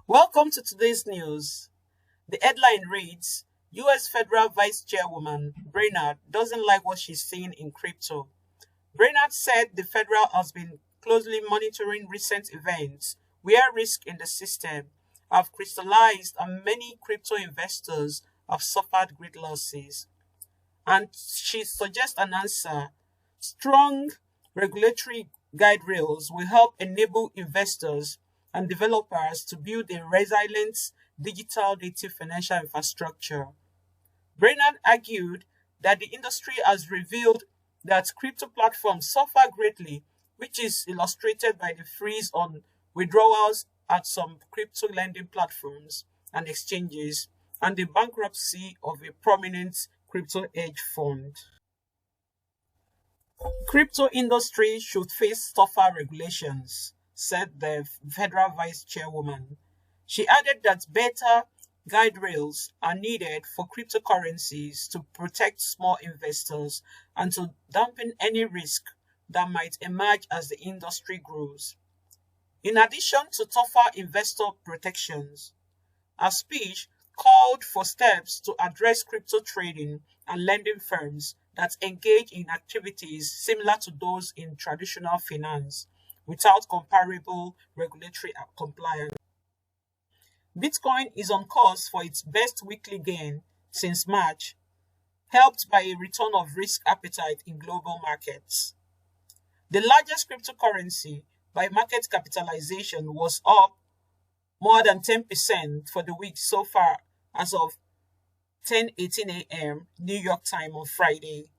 Welcome to today's news. The headline reads US Federal Vice Chairwoman Brainard doesn't like what she's seeing in crypto. Brainard said the Federal has been closely monitoring recent events where risk in the system have crystallized and many crypto investors have suffered great losses. And she suggests an answer. Strong regulatory guide rails will help enable investors and developers to build a resilient digital native financial infrastructure. Brainerd argued that the industry has revealed that crypto platforms suffer greatly, which is illustrated by the freeze on withdrawals at some crypto lending platforms and exchanges and the bankruptcy of a prominent crypto hedge fund. Crypto industry should face tougher regulations, said the federal vice chairwoman. She added that better guide rails are needed for cryptocurrencies to protect small investors and to dampen any risk that might emerge as the industry grows. In addition to tougher investor protections, her speech called for steps to address crypto trading and lending firms that engage in activities similar to those in traditional finance without comparable regulatory compliance. Bitcoin is on course for its best weekly gain since March, helped by a return of risk appetite in global markets. The largest cryptocurrency by market capitalization was up more than 10% for the week so far as of 10:18 a.m. New York time on Friday.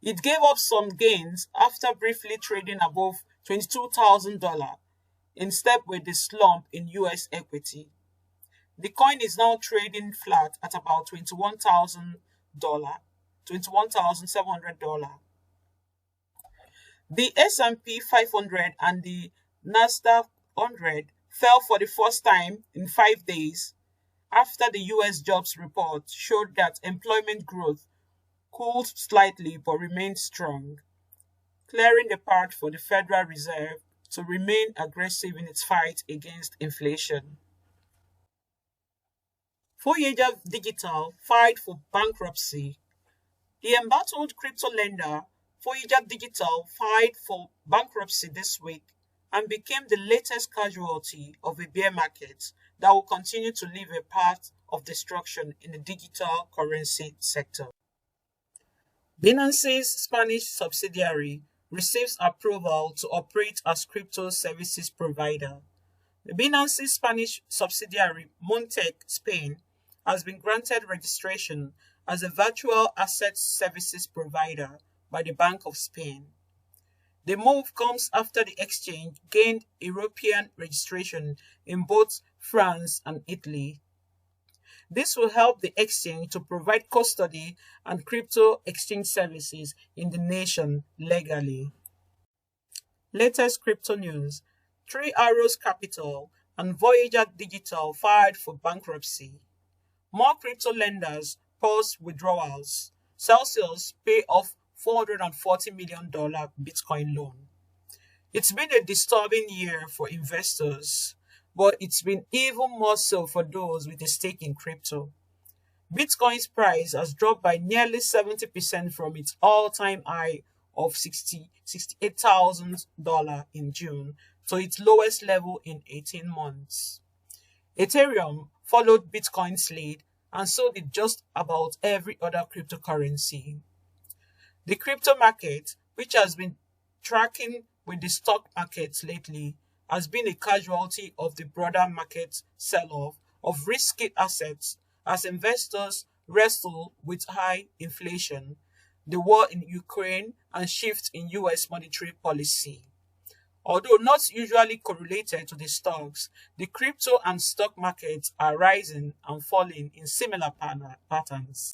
It gave up some gains after briefly trading above $22,000 in step with the slump in US equity. The coin is now trading flat at about $21,000, $21,700. The S&P 500 and the Nasdaq 100 fell for the first time in 5 days after the US jobs report showed that employment growth cooled slightly but remained strong, clearing the path for the Federal Reserve to remain aggressive in its fight against inflation. Voyager Digital filed for bankruptcy. The embattled crypto lender Voyager Digital filed for bankruptcy this week and became the latest casualty of a bear market that will continue to leave a path of destruction in the digital currency sector. Binance's Spanish subsidiary receives approval to operate as crypto services provider. The Binance's Spanish subsidiary Montec Spain has been granted registration as a virtual asset services provider by the Bank of Spain. The move comes after the exchange gained European registration in both France and Italy. This will help the exchange to provide custody and crypto exchange services in the nation legally. Latest crypto news: Three Arrows Capital and Voyager Digital filed for bankruptcy. More crypto lenders pause withdrawals. Celsius pay off $440 million Bitcoin loan. It's been a disturbing year for investors, but it's been even more so for those with a stake in crypto. Bitcoin's price has dropped by nearly 70% from its all-time high of $68,000 in June to its lowest level in 18 months. Ethereum followed Bitcoin's lead, and so did just about every other cryptocurrency. The crypto market, which has been tracking with the stock markets lately, has been a casualty of the broader market sell-off of risky assets as investors wrestle with high inflation, the war in Ukraine, and shifts in US monetary policy. Although not usually correlated to the stocks, the crypto and stock markets are rising and falling in similar patterns.